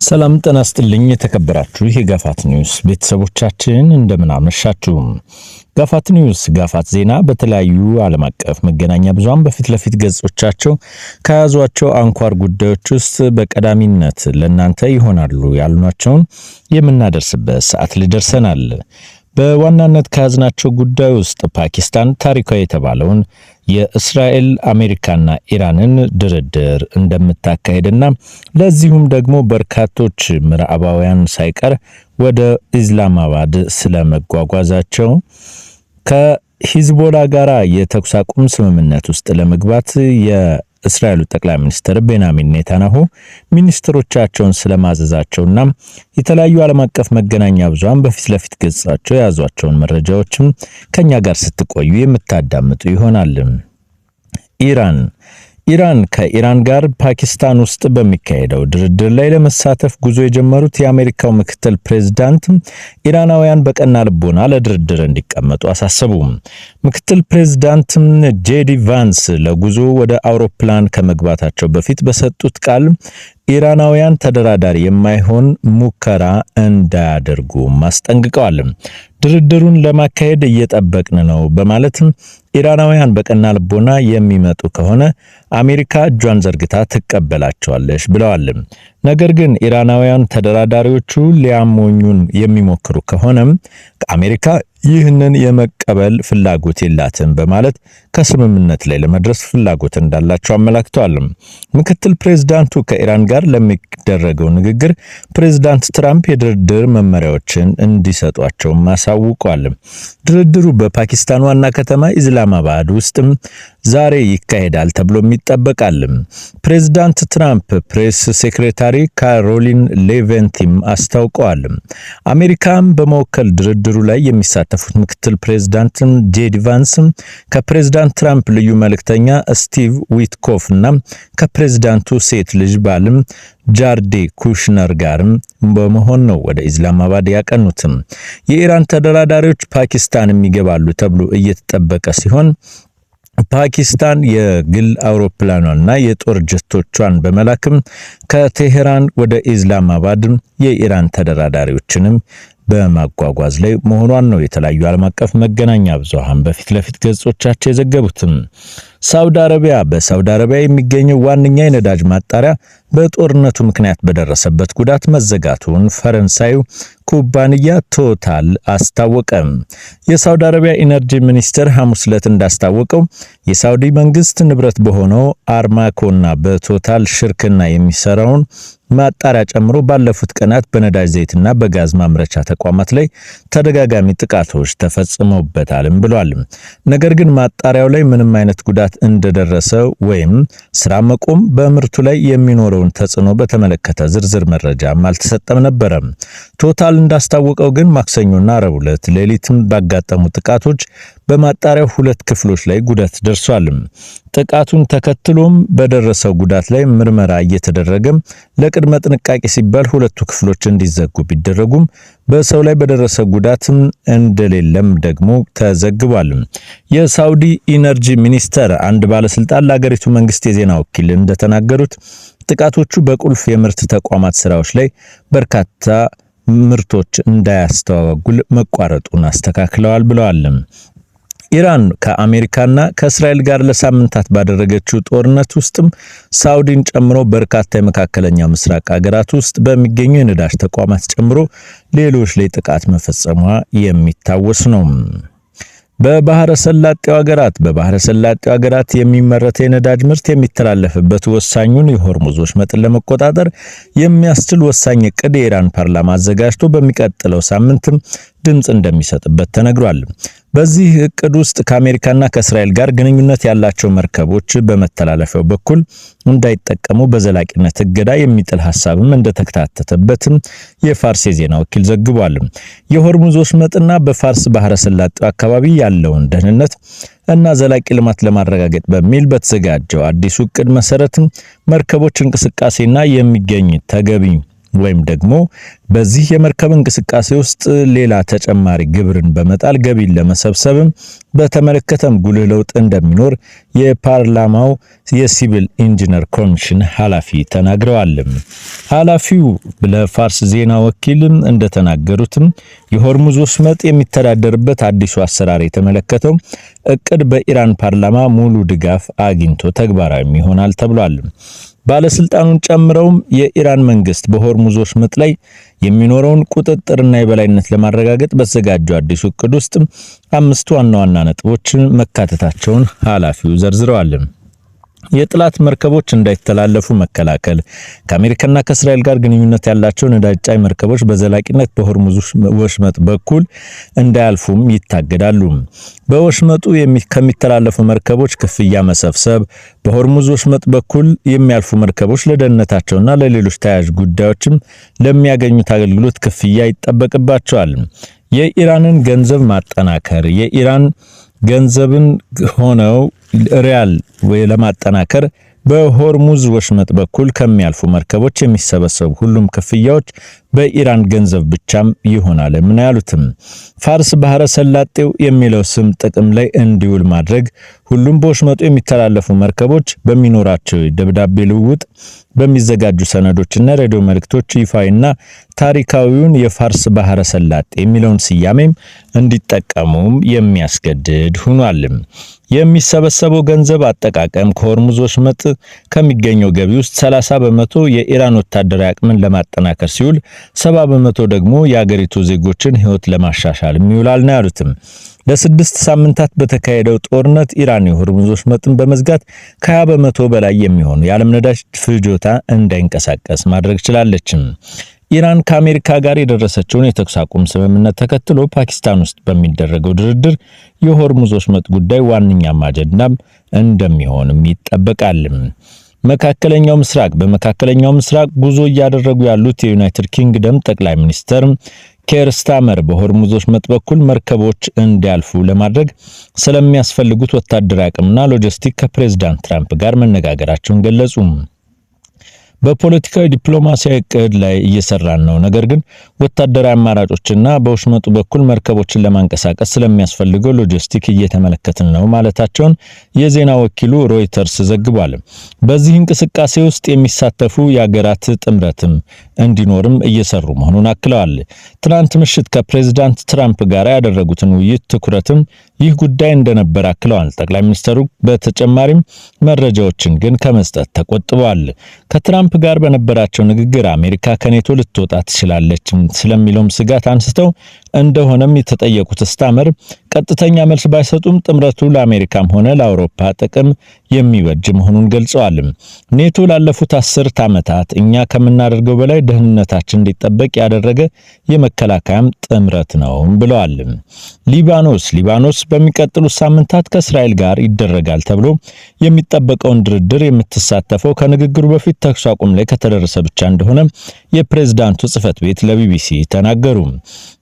ሰላም ጤና ይስጥልኝ የተከበራችሁ የጋፋት ኒውስ ቤተሰቦቻችን እንደምን አመሻችሁ። ጋፋት ኒውስ ጋፋት ዜና በተለያዩ ዓለም አቀፍ መገናኛ ብዙሃን በፊት ለፊት ገጾቻቸው ከያዟቸው አንኳር ጉዳዮች ውስጥ በቀዳሚነት ለእናንተ ይሆናሉ ያልናቸውን የምናደርስበት ሰዓት ላይ ደርሰናል። በዋናነት ከያዝናቸው ጉዳይ ውስጥ ፓኪስታን ታሪካዊ የተባለውን የእስራኤል አሜሪካና ኢራንን ድርድር እንደምታካሄድና ለዚሁም ደግሞ በርካቶች ምዕራባውያን ሳይቀር ወደ ኢስላማባድ ስለመጓጓዛቸው ከሂዝቦላ ጋራ የተኩስ አቁም ስምምነት ውስጥ ለመግባት የእስራኤሉ ጠቅላይ ሚኒስትር ቤንያሚን ኔታንያሁ ሚኒስትሮቻቸውን ስለማዘዛቸውና የተለያዩ ዓለም አቀፍ መገናኛ ብዙሃን በፊት ለፊት ገጻቸው የያዟቸውን መረጃዎችም ከኛ ጋር ስትቆዩ የምታዳምጡ ይሆናል። ኢራን ከኢራን ጋር ፓኪስታን ውስጥ በሚካሄደው ድርድር ላይ ለመሳተፍ ጉዞ የጀመሩት የአሜሪካው ምክትል ፕሬዝዳንት ኢራናውያን በቀና ልቦና ለድርድር እንዲቀመጡ አሳሰቡ። ምክትል ፕሬዝዳንት ጄዲ ቫንስ ለጉዞ ወደ አውሮፕላን ከመግባታቸው በፊት በሰጡት ቃል ኢራናውያን ተደራዳሪ የማይሆን ሙከራ እንዳያደርጉ ማስጠንቅቀዋል። ድርድሩን ለማካሄድ እየጠበቅን ነው በማለትም ኢራናውያን በቀና ልቦና የሚመጡ ከሆነ አሜሪካ እጇን ዘርግታ ትቀበላቸዋለች ብለዋል። ነገር ግን ኢራናውያን ተደራዳሪዎቹ ሊያሞኙን የሚሞክሩ ከሆነም አሜሪካ ይህንን የመቀበል ፍላጎት የላትም በማለት ከስምምነት ላይ ለመድረስ ፍላጎት እንዳላቸው አመላክተዋል። ምክትል ፕሬዝዳንቱ ከኢራን ጋር ለሚደረገው ንግግር ፕሬዝዳንት ትራምፕ የድርድር መመሪያዎችን እንዲሰጧቸው ማሳውቀዋል። ድርድሩ በፓኪስታን ዋና ከተማ ኢስላማባድ ውስጥ ዛሬ ይካሄዳል ተብሎ ይጠበቃል። ፕሬዝዳንት ትራምፕ ፕሬስ ሴክሬታሪ ካሮሊን ሌቨንቲም አስታውቀዋል። አሜሪካም በመወከል ድርድሩ ላይ የሚሳተፉት ምክትል ፕሬዝዳንት ጄዲ ቫንስ ከፕሬዝዳንት ትራምፕ ልዩ መልእክተኛ ስቲቭ ዊትኮፍ እና ከፕሬዝዳንቱ ሴት ልጅ ባልም ጃርዴ ኩሽነር ጋርም በመሆን ነው ወደ ኢስላማባድ ያቀኑት። የኢራን ተደራዳሪዎች ፓኪስታን ይገባሉ ተብሎ እየተጠበቀ ሲሆን ፓኪስታን የግል አውሮፕላኗና የጦር ጀቶቿን በመላክም ከቴሄራን ወደ ኢስላማባድ የኢራን ተደራዳሪዎችንም በማጓጓዝ ላይ መሆኗን ነው የተለያዩ ዓለም አቀፍ መገናኛ ብዙሃን በፊት ለፊት ገጾቻቸው የዘገቡት። በሳውዲ አረቢያ የሚገኘው ዋነኛ የነዳጅ ማጣሪያ በጦርነቱ ምክንያት በደረሰበት ጉዳት መዘጋቱን ፈረንሳዩ ኩባንያ ቶታል አስታወቀ። የሳውዲ አረቢያ ኢነርጂ ሚኒስትር ሐሙስ ዕለት እንዳስታወቀው የሳውዲ መንግስት ንብረት በሆነው አርማኮና በቶታል ሽርክና የሚሰራውን ማጣሪያ ጨምሮ ባለፉት ቀናት በነዳጅ ዘይትና በጋዝ ማምረቻ ተቋማት ላይ ተደጋጋሚ ጥቃቶች ተፈጽመውበታልም ብሏል። ነገር ግን ማጣሪያው ላይ ምንም አይነት ጉዳት እንደደረሰ ወይም ስራ መቆም በምርቱ ላይ የሚኖረውን ተጽዕኖ በተመለከተ ዝርዝር መረጃም አልተሰጠም ነበር። ቶታል እንዳስታወቀው ግን ማክሰኞና ረቡዕ ዕለት ሌሊትም ባጋጠሙ ጥቃቶች በማጣሪያው 2 ክፍሎች ላይ ጉዳት ደርሷል። ጥቃቱን ተከትሎም በደረሰው ጉዳት ላይ ምርመራ እየተደረገ ለቅድመ ጥንቃቄ ሲባል 2ቱ ክፍሎች እንዲዘጉ ቢደረጉም በሰው ላይ በደረሰ ጉዳትም እንደሌለም ደግሞ ተዘግቧል። የሳውዲ ኢነርጂ ሚኒስተር አንድ ባለስልጣን ለሀገሪቱ መንግስት የዜና ወኪል እንደተናገሩት ጥቃቶቹ በቁልፍ የምርት ተቋማት ስራዎች ላይ በርካታ ምርቶች እንዳያስተዋጉል መቋረጡን አስተካክለዋል ብለዋል። ኢራን ከአሜሪካና ከእስራኤል ጋር ለሳምንታት ባደረገችው ጦርነት ውስጥም ሳውዲን ጨምሮ በርካታ የመካከለኛው ምስራቅ ሀገራት ውስጥ በሚገኙ የነዳጅ ተቋማት ጨምሮ ሌሎች ላይ ጥቃት መፈጸሟ የሚታወስ ነው። በባህረ ሰላጤው ሀገራት የሚመረት የነዳጅ ምርት የሚተላለፍበት ወሳኙን የሆርሙዝ ወሽመጥን ለመቆጣጠር የሚያስችል ወሳኝ እቅድ የኢራን ፓርላማ አዘጋጅቶ በሚቀጥለው ሳምንትም ድምጽ እንደሚሰጥበት ተነግሯል። በዚህ እቅድ ውስጥ ከአሜሪካና ከእስራኤል ጋር ግንኙነት ያላቸው መርከቦች በመተላለፊያው በኩል እንዳይጠቀሙ በዘላቂነት እገዳ የሚጥል ሐሳብም እንደተከታተተበትም የፋርስ የዜና ወኪል ዘግቧል። የሆርሙዝ ወሽመጥና በፋርስ ባህረ ሰላጤው አካባቢ ያለውን ደህንነት እና ዘላቂ ልማት ለማረጋገጥ በሚል በተዘጋጀው አዲሱ እቅድ መሰረት መርከቦች እንቅስቃሴና የሚገኝ ተገቢ ወይም ደግሞ በዚህ የመርከብ እንቅስቃሴ ውስጥ ሌላ ተጨማሪ ግብርን በመጣል ገቢን ለመሰብሰብም በተመለከተም ጉልህ ለውጥ እንደሚኖር የፓርላማው የሲቪል ኢንጂነር ኮሚሽን ኃላፊ ተናግረዋል። ኃላፊው ለፋርስ ዜና ወኪል እንደተናገሩትም የሆርሙዝ ወሽመጥ የሚተዳደርበት አዲሱ አሰራር የተመለከተው እቅድ በኢራን ፓርላማ ሙሉ ድጋፍ አግኝቶ ተግባራዊ ይሆናል ተብሏል። ባለስልጣኑን ጨምረውም የኢራን መንግስት በሆርሙዝ ወሽመጥ ላይ የሚኖረውን ቁጥጥርና የበላይነት ለማረጋገጥ በተዘጋጀው አዲሱ እቅድ ውስጥ 5 ዋና ዋና ነጥቦች መካተታቸውን ኃላፊው ዘርዝረዋል። የጥላት መርከቦች እንዳይተላለፉ መከላከል፣ ከአሜሪካና ከእስራኤል ጋር ግንኙነት ያላቸው ነዳጅ ጫኝ መርከቦች በዘላቂነት በሆርሙዝ ወሽመጥ በኩል እንዳያልፉም ይታገዳሉ። በወሽመጡ ከሚተላለፉ መርከቦች ክፍያ መሰብሰብ፣ በሆርሙዝ ወሽመጥ በኩል የሚያልፉ መርከቦች ለደህንነታቸውና ለሌሎች ተያያዥ ጉዳዮችም ለሚያገኙት አገልግሎት ክፍያ ይጠበቅባቸዋል። የኢራንን ገንዘብ ማጠናከር፣ የኢራን ገንዘብን ሆነው ሪያል ለማጠናከር በሆርሙዝ ወሽመጥ በኩል ከሚያልፉ መርከቦች የሚሰበሰቡ ሁሉም ክፍያዎች በኢራን ገንዘብ ብቻም ይሆናል። ምን ያሉትም ፋርስ ባህረ ሰላጤው የሚለው ስም ጥቅም ላይ እንዲውል ማድረግ፣ ሁሉም በወሽመጡ የሚተላለፉ መርከቦች በሚኖራቸው ደብዳቤ ልውውጥ በሚዘጋጁ ሰነዶችና ሬዲዮ መልእክቶች ይፋይና ታሪካዊውን የፋርስ ባህረ ሰላጤ የሚለውን ስያሜም እንዲጠቀሙም የሚያስገድድ ሆኗል። የሚሰበሰበው ገንዘብ አጠቃቀም ከሆርሙዝ ወሽመጥ ከሚገኘው ገቢ ውስጥ 30 በመቶ የኢራን ወታደራዊ አቅምን ለማጠናከር ሲውል 70 በመቶ ደግሞ የአገሪቱ ዜጎችን ሕይወት ለማሻሻል ይውላል ነው ያሉትም። ለ6 ሳምንታት በተካሄደው ጦርነት ኢራን የሆርሙዝ ወሽመጥን በመዝጋት ከ20 በመቶ በላይ የሚሆኑ የዓለም ነዳጅ ፍጆታ እንዳይንቀሳቀስ ማድረግ ችላለች። ኢራን ከአሜሪካ ጋር የደረሰችውን የተኩስ አቁም ስምምነት ተከትሎ ፓኪስታን ውስጥ በሚደረገው ድርድር የሆርሙዝ ወሽመጥ ጉዳይ ዋነኛም አጀንዳም እንደሚሆንም ይጠበቃል። በመካከለኛው ምስራቅ ጉዞ እያደረጉ ያሉት የዩናይትድ ኪንግደም ጠቅላይ ሚኒስትር ኬር ስታመር በሆርሙዝ ወሽመጥ በኩል መርከቦች እንዲያልፉ ለማድረግ ስለሚያስፈልጉት ወታደራዊ አቅምና ሎጂስቲክ ከፕሬዝዳንት ትራምፕ ጋር መነጋገራቸውን ገለጹ። በፖለቲካዊ ዲፕሎማሲያዊ እቅድ ላይ እየሰራን ነው፣ ነገር ግን ወታደራዊ አማራጮችና በወሽመጡ በኩል መርከቦችን ለማንቀሳቀስ ስለሚያስፈልገው ሎጂስቲክ እየተመለከትን ነው ማለታቸውን የዜና ወኪሉ ሮይተርስ ዘግቧል። በዚህ እንቅስቃሴ ውስጥ የሚሳተፉ የሀገራት ጥምረትም እንዲኖርም እየሰሩ መሆኑን አክለዋል። ትናንት ምሽት ከፕሬዝዳንት ትራምፕ ጋር ያደረጉትን ውይይት ትኩረትም ይህ ጉዳይ እንደነበር አክለዋል። ጠቅላይ ሚኒስትሩ በተጨማሪም መረጃዎችን ግን ከመስጠት ተቆጥበዋል። ከትራምፕ ጋር በነበራቸው ንግግር አሜሪካ ከኔቶ ልትወጣ ትችላለች ስለሚለውም ስጋት አንስተው እንደሆነም የተጠየቁት ስታመር ቀጥተኛ መልስ ባይሰጡም ጥምረቱ ለአሜሪካም ሆነ ለአውሮፓ ጥቅም የሚበጅ መሆኑን ገልጸዋል። ኔቶ ላለፉት 10 ዓመታት እኛ ከምናደርገው በላይ ደህንነታችን እንዲጠበቅ ያደረገ የመከላከያም ጥምረት ነው ብለዋል። ሊባኖስ በሚቀጥሉት ሳምንታት ከእስራኤል ጋር ይደረጋል ተብሎ የሚጠበቀውን ድርድር የምትሳተፈው ከንግግሩ በፊት ተኩስ አቁም ላይ ከተደረሰ ብቻ እንደሆነ የፕሬዝዳንቱ ጽህፈት ቤት ለቢቢሲ ተናገሩ።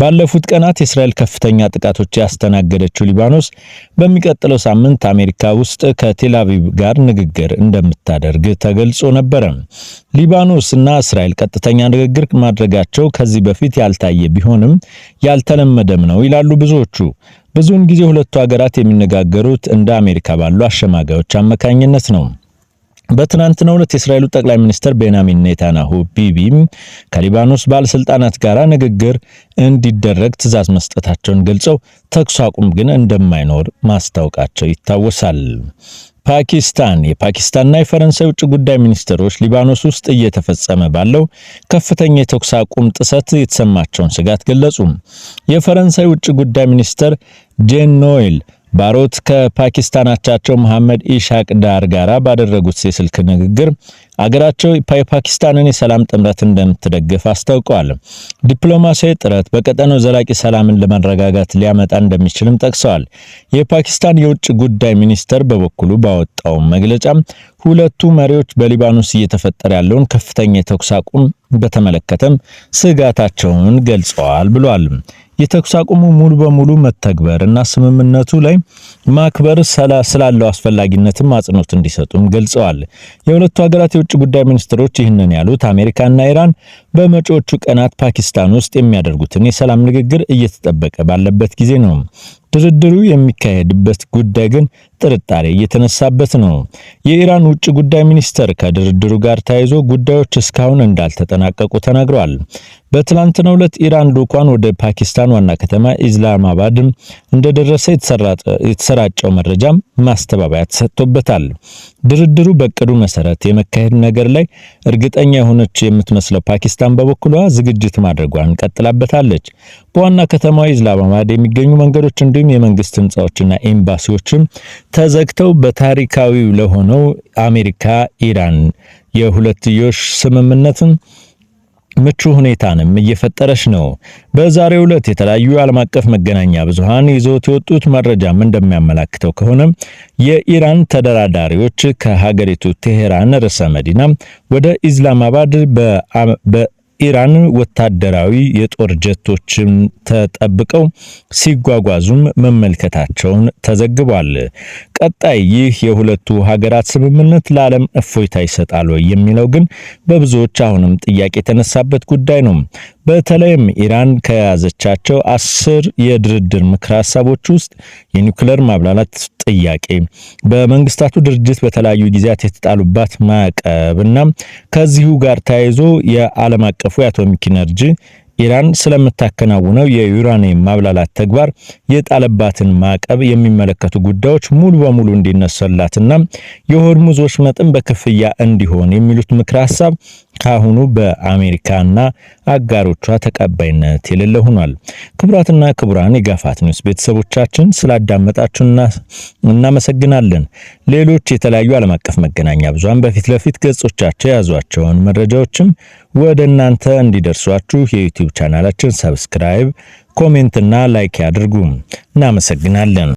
ባለፉት ቀናት የእስራኤል ከፍተኛ ጥቃቶች ያስተናገደችው ሊባኖስ በሚቀጥለው ሳምንት አሜሪካ ውስጥ ከቴል አቪቭ ጋር ንግግር እንደምታደርግ ተገልጾ ነበር። ሊባኖስ እና እስራኤል ቀጥተኛ ንግግር ማድረጋቸው ከዚህ በፊት ያልታየ ቢሆንም ያልተለመደም ነው ይላሉ ብዙዎቹ። ብዙውን ጊዜ ሁለቱ ሀገራት የሚነጋገሩት እንደ አሜሪካ ባሉ አሸማጋዮች አማካኝነት ነው። በትናንትናው ዕለት የእስራኤሉ ጠቅላይ ሚኒስትር ቤንያሚን ኔታንያሁ ቢቢም ከሊባኖስ ባለስልጣናት ጋር ንግግር እንዲደረግ ትዕዛዝ መስጠታቸውን ገልጸው ተኩስ አቁም ግን እንደማይኖር ማስታወቃቸው ይታወሳል። የፓኪስታንና የፈረንሳይ ውጭ ጉዳይ ሚኒስትሮች ሊባኖስ ውስጥ እየተፈጸመ ባለው ከፍተኛ የተኩስ አቁም ጥሰት የተሰማቸውን ስጋት ገለጹ። የፈረንሳይ ውጭ ጉዳይ ሚኒስትር ጄን ኖኤል ባሮት ከፓኪስታን አቻቸው መሐመድ ኢሻቅ ዳር ጋር ባደረጉት የስልክ ንግግር አገራቸው የፓኪስታንን የሰላም ጥምረት እንደምትደግፍ አስታውቀዋል። ዲፕሎማሲያዊ ጥረት በቀጠናው ዘላቂ ሰላምን ለማረጋጋት ሊያመጣ እንደሚችልም ጠቅሰዋል። የፓኪስታን የውጭ ጉዳይ ሚኒስተር በበኩሉ ባወጣው መግለጫ ሁለቱ መሪዎች በሊባኖስ እየተፈጠረ ያለውን ከፍተኛ የተኩስ አቁም በተመለከተም ስጋታቸውን ገልጸዋል ብሏል። የተኩስ አቁሙ ሙሉ በሙሉ መተግበር እና ስምምነቱ ላይ ማክበር ስላለው አስፈላጊነትም አጽንኦት እንዲሰጡም ገልጸዋል። የሁለቱ ሀገራት የውጭ የውጭ ጉዳይ ሚኒስትሮች ይህንን ያሉት አሜሪካና ኢራን በመጪዎቹ ቀናት ፓኪስታን ውስጥ የሚያደርጉትን የሰላም ንግግር እየተጠበቀ ባለበት ጊዜ ነው። ድርድሩ የሚካሄድበት ጉዳይ ግን ጥርጣሬ እየተነሳበት ነው። የኢራን ውጭ ጉዳይ ሚኒስተር ከድርድሩ ጋር ተያይዞ ጉዳዮች እስካሁን እንዳልተጠናቀቁ ተናግረዋል። በትላንትናው ዕለት ኢራን ልዑኳን ወደ ፓኪስታን ዋና ከተማ ኢስላማባድ እንደደረሰ የተሰራጨው መረጃም ማስተባበያ ተሰጥቶበታል። ድርድሩ በእቅዱ መሰረት የመካሄድ ነገር ላይ እርግጠኛ የሆነች የምትመስለው ፓኪስታን በበኩሏ ዝግጅት ማድረጓን ቀጥላበታለች። በዋና ከተማዋ ኢስላማባድ የሚገኙ መንገዶች እንዲሁም የመንግስት ህንጻዎችና ኤምባሲዎችም ተዘግተው በታሪካዊው ለሆነው አሜሪካ ኢራን የሁለትዮሽ ስምምነትን ምቹ ሁኔታንም እየፈጠረች ነው። በዛሬው ዕለት የተለያዩ ዓለም አቀፍ መገናኛ ብዙሃን ይዘውት የወጡት መረጃም እንደሚያመላክተው ከሆነ የኢራን ተደራዳሪዎች ከሀገሪቱ ቴሄራን ርዕሰ መዲና ወደ ኢስላማባድ በኢራን ወታደራዊ የጦር ጀቶችን ተጠብቀው ሲጓጓዙም መመልከታቸውን ተዘግቧል። ቀጣይ ይህ የሁለቱ ሀገራት ስምምነት ለዓለም እፎይታ ይሰጣል ወይ የሚለው ግን በብዙዎች አሁንም ጥያቄ የተነሳበት ጉዳይ ነው። በተለይም ኢራን ከያዘቻቸው 10 የድርድር ምክረ ሀሳቦች ውስጥ የኒውክሌር ማብላላት ጥያቄ፣ በመንግስታቱ ድርጅት በተለያዩ ጊዜያት የተጣሉባት ማዕቀብና ከዚሁ ጋር ተያይዞ የዓለም አቀፉ የአቶሚክ ኢነርጂ ኢራን ስለምታከናውነው የዩራኒየም ማብላላት ተግባር የጣለባትን ማዕቀብ የሚመለከቱ ጉዳዮች ሙሉ በሙሉ እንዲነሳላትና የሆርሙዝ ወሽመጥን በክፍያ እንዲሆን የሚሉት ምክረ ሀሳብ ካሁኑ በአሜሪካና አጋሮቿ ተቀባይነት የሌለ ሆኗል። ክቡራትና ክቡራን የጋፋት ኒውስ ቤተሰቦቻችን ስላዳመጣችሁና እናመሰግናለን። ሌሎች የተለያዩ ዓለም አቀፍ መገናኛ ብዙሃን በፊት ለፊት ገጾቻቸው የያዟቸውን መረጃዎችም ወደ እናንተ እንዲደርሷችሁ የዩቲዩብ ቻናላችን ሰብስክራይብ፣ ኮሜንትና ላይክ ያድርጉ። እናመሰግናለን።